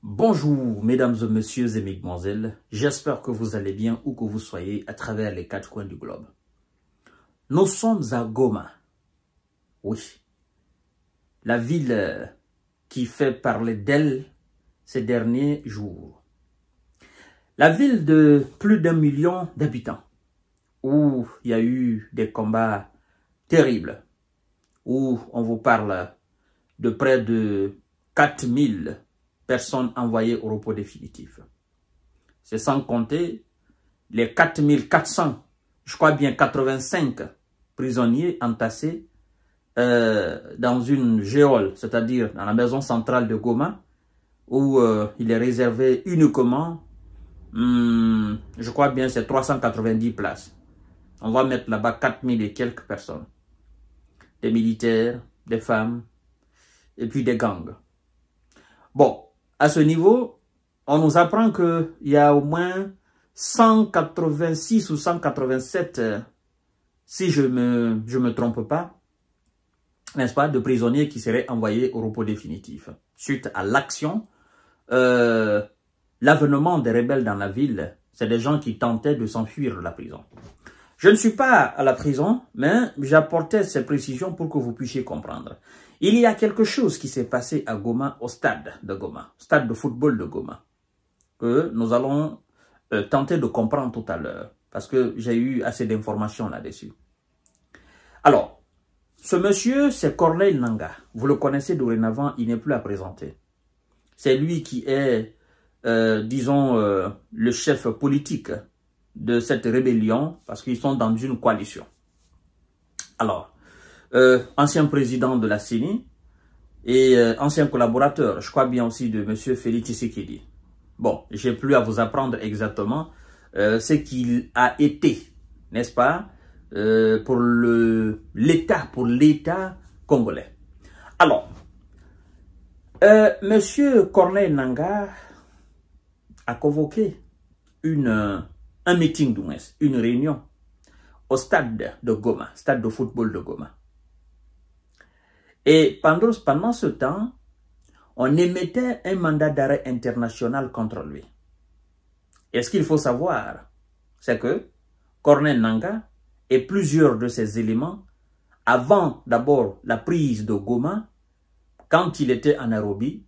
Bonjour mesdames et messieurs et mesdemoiselles, j'espère que vous allez bien où que vous soyez à travers les quatre coins du globe. Nous sommes à Goma, oui, la ville qui fait parler d'elle ces derniers jours. La ville de plus d'1 million d'habitants, où il y a eu des combats terribles, où on vous parle de près de 4000 personnes envoyées au repos définitif. C'est sans compter les 4400, je crois bien 85 prisonniers entassés dans une géole, c'est-à-dire dans la maison centrale de Goma, où il est réservé uniquement, je crois bien c'est 390 places. On va mettre là-bas 4000 et quelques personnes. Des militaires, des femmes, et puis des gangs. Bon, à ce niveau, on nous apprend qu'il y a au moins 186 ou 187, si je me trompe pas, n'est-ce pas, de prisonniers qui seraient envoyés au repos définitif. Suite à l'action, l'avènement des rebelles dans la ville, c'est des gens qui tentaient de s'enfuir de la prison. Je ne suis pas à la prison, mais j'apportais ces précisions pour que vous puissiez comprendre. Il y a quelque chose qui s'est passé à Goma, au stade de Goma, stade de football de Goma, que nous allons tenter de comprendre tout à l'heure, parce que j'ai eu assez d'informations là-dessus. Alors, ce monsieur, c'est Corneille Nangaa. Vous le connaissez dorénavant, il n'est plus à présenter. C'est lui qui est, disons, le chef politique de cette rébellion, parce qu'ils sont dans une coalition. Alors, ancien président de la CENI et ancien collaborateur, je crois bien aussi de M. Félix Tshisekedi. Bon, j'ai plus à vous apprendre exactement ce qu'il a été, n'est-ce pas, pour l'État congolais. Alors, M. Corneille Nangaa a convoqué un meeting, une réunion au stade de Goma, stade de football de Goma. Et pendant ce temps, on émettait un mandat d'arrêt international contre lui. Et ce qu'il faut savoir, c'est que Corneille Nangaa et plusieurs de ses éléments, avant d'abord la prise de Goma, quand il était en Nairobi,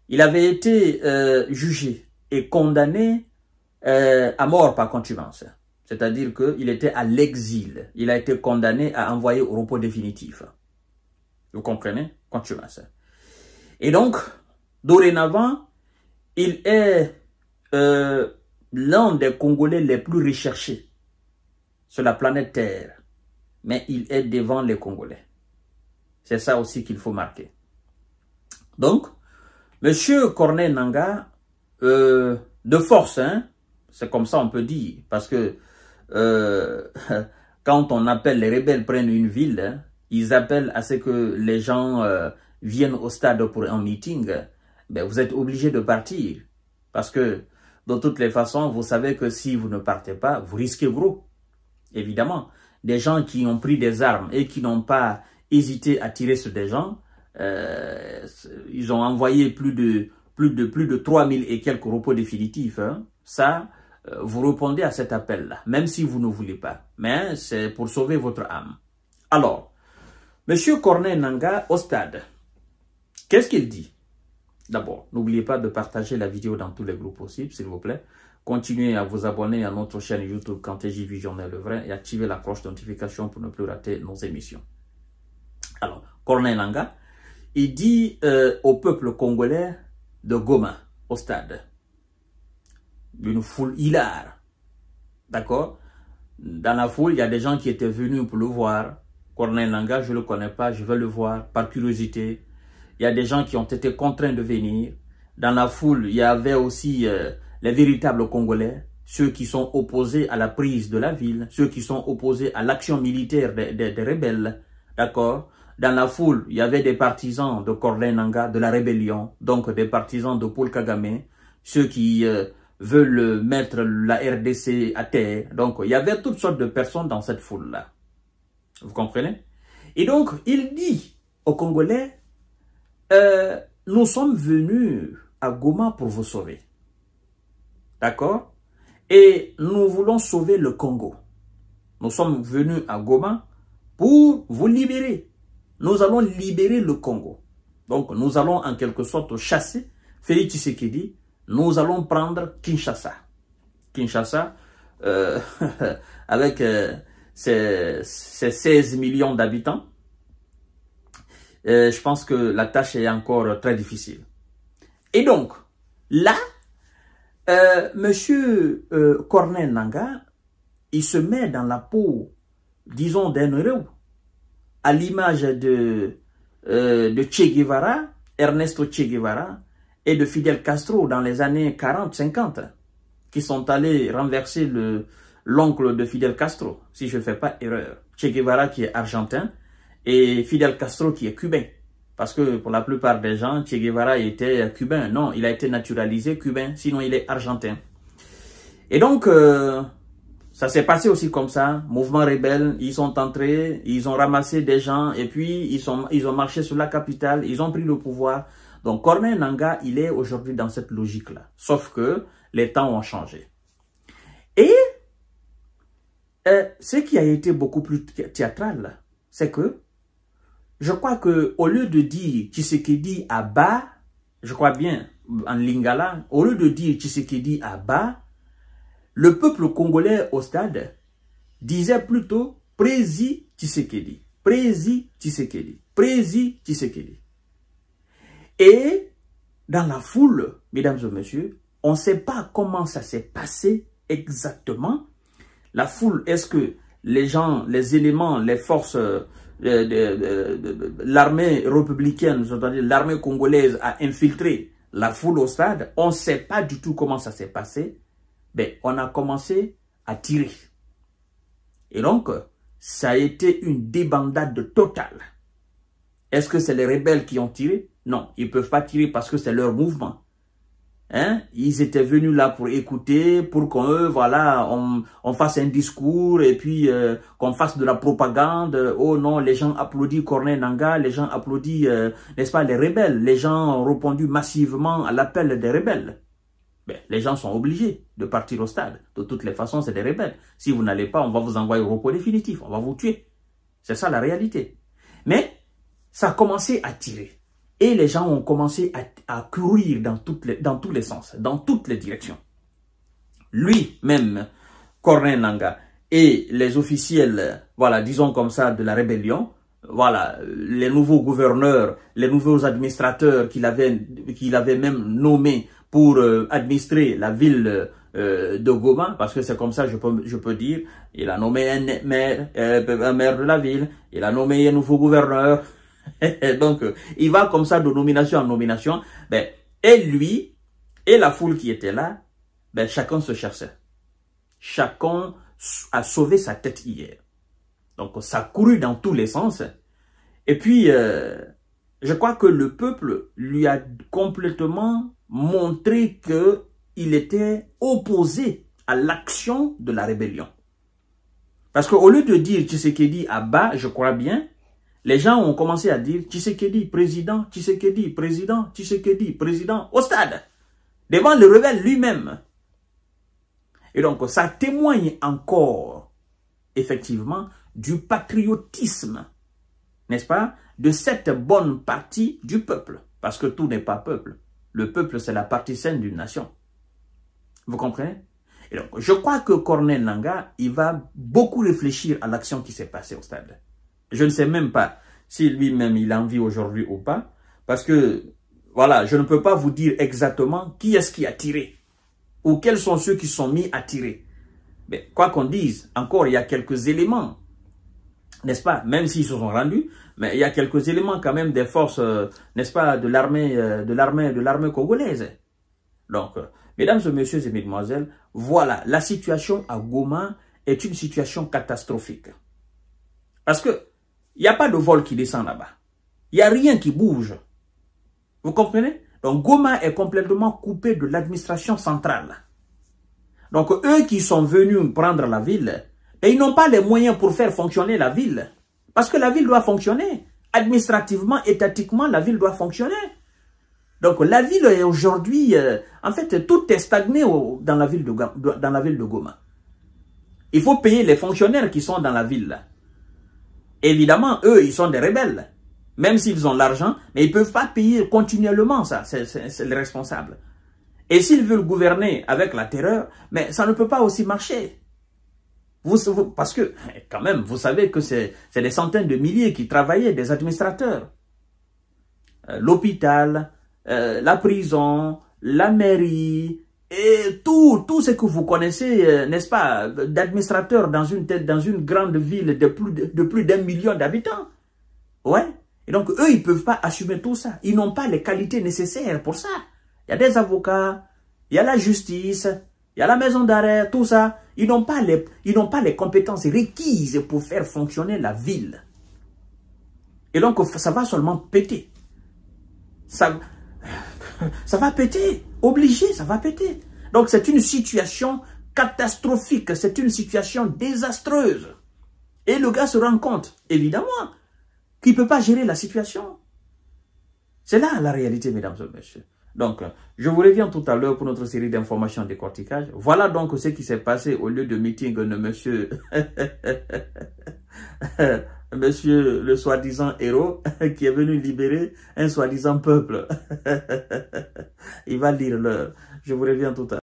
il avait été jugé et condamné à mort par contumace. C'est-à-dire qu'il était à l'exil. Il a été condamné à envoyer au repos définitif. Vous comprenez? Contumace. Et donc, dorénavant, il est l'un des Congolais les plus recherchés sur la planète Terre. Mais il est devant les Congolais. C'est ça aussi qu'il faut marquer. Donc, Monsieur Corneille Nangaa, de force, hein, c'est comme ça on peut dire, parce que quand on appelle les rebelles prennent une ville, hein, ils appellent à ce que les gens viennent au stade pour un meeting, ben vous êtes obligé de partir. Parce que, de toutes les façons, vous savez que si vous ne partez pas, vous risquez gros. Évidemment, des gens qui ont pris des armes et qui n'ont pas hésité à tirer sur des gens, ils ont envoyé plus de 3000 et quelques repos définitifs. Hein. Ça, vous répondez à cet appel-là, même si vous ne voulez pas. Mais c'est pour sauver votre âme. Alors, Monsieur Corneille Nangaa au stade, qu'est-ce qu'il dit? D'abord, n'oubliez pas de partager la vidéo dans tous les groupes possibles, s'il vous plaît. Continuez à vous abonner à notre chaîne YouTube Kanteji Visionnaire le vrai et activez la cloche de notification pour ne plus rater nos émissions. Alors, Corneille Nangaa, il dit au peuple congolais de Goma, au stade, d'une foule hilare, d'accord? Dans la foule, il y a des gens qui étaient venus pour le voir. Corneille Nangaa, je ne le connais pas, je vais le voir par curiosité. Il y a des gens qui ont été contraints de venir. Dans la foule, il y avait aussi les véritables Congolais, ceux qui sont opposés à la prise de la ville, ceux qui sont opposés à l'action militaire des rebelles, d'accord? Dans la foule, il y avait des partisans de Corneille Nangaa, de la rébellion, donc des partisans de Paul Kagame, ceux qui veulent mettre la RDC à terre. Donc, il y avait toutes sortes de personnes dans cette foule-là. Vous comprenez? Et donc, il dit aux Congolais, nous sommes venus à Goma pour vous sauver. D'accord? Et nous voulons sauver le Congo. Nous sommes venus à Goma pour vous libérer. Nous allons libérer le Congo. Donc, nous allons en quelque sorte chasser Félix Tshisekedi. Nous allons prendre Kinshasa. Kinshasa, avec ses 16 millions d'habitants, je pense que la tâche est encore très difficile. Et donc, là, Monsieur Corneille Nangaa, il se met dans la peau, disons, d'un héros, à l'image de Che Guevara, Ernesto Che Guevara, et de Fidel Castro dans les années 40-50, qui sont allés renverser l'oncle de Fidel Castro, si je ne fais pas erreur. Che Guevara qui est argentin, et Fidel Castro qui est cubain. Parce que pour la plupart des gens, Che Guevara était cubain. Non, il a été naturalisé cubain, sinon il est argentin. Et donc, ça s'est passé aussi comme ça. Mouvement rebelle, ils sont entrés, ils ont ramassé des gens, et puis ils ont marché sur la capitale, ils ont pris le pouvoir. Donc, Corneille Nangaa, il est aujourd'hui dans cette logique-là. Sauf que les temps ont changé. Et ce qui a été beaucoup plus théâtral, c'est que je crois que au lieu de dire Tshisekedi à bas, je crois bien en lingala, au lieu de dire Tshisekedi à bas, le peuple congolais au stade disait plutôt Prési Tshisekedi, Prési Tshisekedi, Prési Tshisekedi. Et dans la foule, mesdames et messieurs, on ne sait pas comment ça s'est passé exactement. La foule, est-ce que les gens, les éléments, les forces l'armée républicaine, c'est-à-dire l'armée congolaise a infiltré la foule au stade? On ne sait pas du tout comment ça s'est passé. Ben, on a commencé à tirer. Et donc, ça a été une débandade totale. Est-ce que c'est les rebelles qui ont tiré? Non, ils ne peuvent pas tirer parce que c'est leur mouvement. Hein? Ils étaient venus là pour écouter, pour qu'on voilà, on fasse un discours et puis qu'on fasse de la propagande. Oh non, les gens applaudissent Corneille Nangaa, les gens applaudissent, n'est-ce pas, les rebelles. Les gens ont répondu massivement à l'appel des rebelles. Ben, les gens sont obligés de partir au stade. De toutes les façons, c'est des rebelles. Si vous n'allez pas, on va vous envoyer au repos définitif, on va vous tuer. C'est ça la réalité. Mais ça a commencé à tirer. Et les gens ont commencé à courir dans tous les sens, dans toutes les directions. Lui-même, Corneille Nangaa, et les officiels, voilà, disons comme ça, de la rébellion, voilà, les nouveaux gouverneurs, les nouveaux administrateurs qu'il avait même nommés pour administrer la ville de Goma, parce que c'est comme ça, je peux dire, il a nommé un maire de la ville, il a nommé un nouveau gouverneur. Donc, il va comme ça de nomination en nomination. Ben, et lui, et la foule qui était là, ben, chacun se cherchait. Chacun a sauvé sa tête hier. Donc, ça a couru dans tous les sens. Et puis, je crois que le peuple lui a complètement montré qu'il était opposé à l'action de la rébellion. Parce qu'au lieu de dire Tshisekedi à bas, je crois bien, les gens ont commencé à dire Tshisekedi, président, Tshisekedi, président, Tshisekedi, président, au stade, devant le rebelle lui-même. Et donc, ça témoigne encore, effectivement, du patriotisme, n'est-ce pas, de cette bonne partie du peuple. Parce que tout n'est pas peuple. Le peuple, c'est la partie saine d'une nation. Vous comprenez? Et donc, je crois que Corneille Nangaa, il va beaucoup réfléchir à l'action qui s'est passée au stade. Je ne sais même pas si lui-même il a envie aujourd'hui ou pas. Parce que, voilà, je ne peux pas vous dire exactement qui est-ce qui a tiré. Ou quels sont ceux qui sont mis à tirer. Mais quoi qu'on dise, encore il y a quelques éléments. N'est-ce pas? Même s'ils se sont rendus, mais il y a quelques éléments quand même des forces, n'est-ce pas, de l'armée congolaise. Donc, mesdames et messieurs et mesdemoiselles, voilà, la situation à Goma est une situation catastrophique. Parce que il n'y a pas de vol qui descend là-bas. Il n'y a rien qui bouge. Vous comprenez? Donc Goma est complètement coupé de l'administration centrale. Donc eux qui sont venus prendre la ville, et ils n'ont pas les moyens pour faire fonctionner la ville. Parce que la ville doit fonctionner. Administrativement, étatiquement, la ville doit fonctionner. Donc la ville est aujourd'hui, en fait, tout est stagné dans la ville de Goma. Il faut payer les fonctionnaires qui sont dans la ville. Là. Évidemment, eux, ils sont des rebelles. Même s'ils ont l'argent, mais ils ne peuvent pas payer continuellement ça. C'est le responsable. Et s'ils veulent gouverner avec la terreur, mais ça ne peut pas aussi marcher. Parce que, quand même, vous savez que c'est des centaines de milliers qui travaillaient, des administrateurs. L'hôpital, la prison, la mairie, et tout ce que vous connaissez, n'est-ce pas, d'administrateurs dans une grande ville de plus d'1 million d'habitants. Ouais. Et donc, eux, ils ne peuvent pas assumer tout ça. Ils n'ont pas les qualités nécessaires pour ça. Il y a des avocats, il y a la justice, il y a la maison d'arrêt, tout ça. Ils n'ont pas les compétences requises pour faire fonctionner la ville. Et donc, ça va seulement péter. Ça va péter. Obligé, ça va péter. Donc, c'est une situation catastrophique. C'est une situation désastreuse. Et le gars se rend compte, évidemment, qu'il ne peut pas gérer la situation. C'est là la réalité, mesdames et messieurs. Donc, je vous reviens tout à l'heure pour notre série d'informations décortiquage. Voilà donc ce qui s'est passé au lieu de meeting de monsieur... monsieur le soi-disant héros qui est venu libérer un soi-disant peuple. Il va lire l'heure. Je vous reviens tout à l'heure.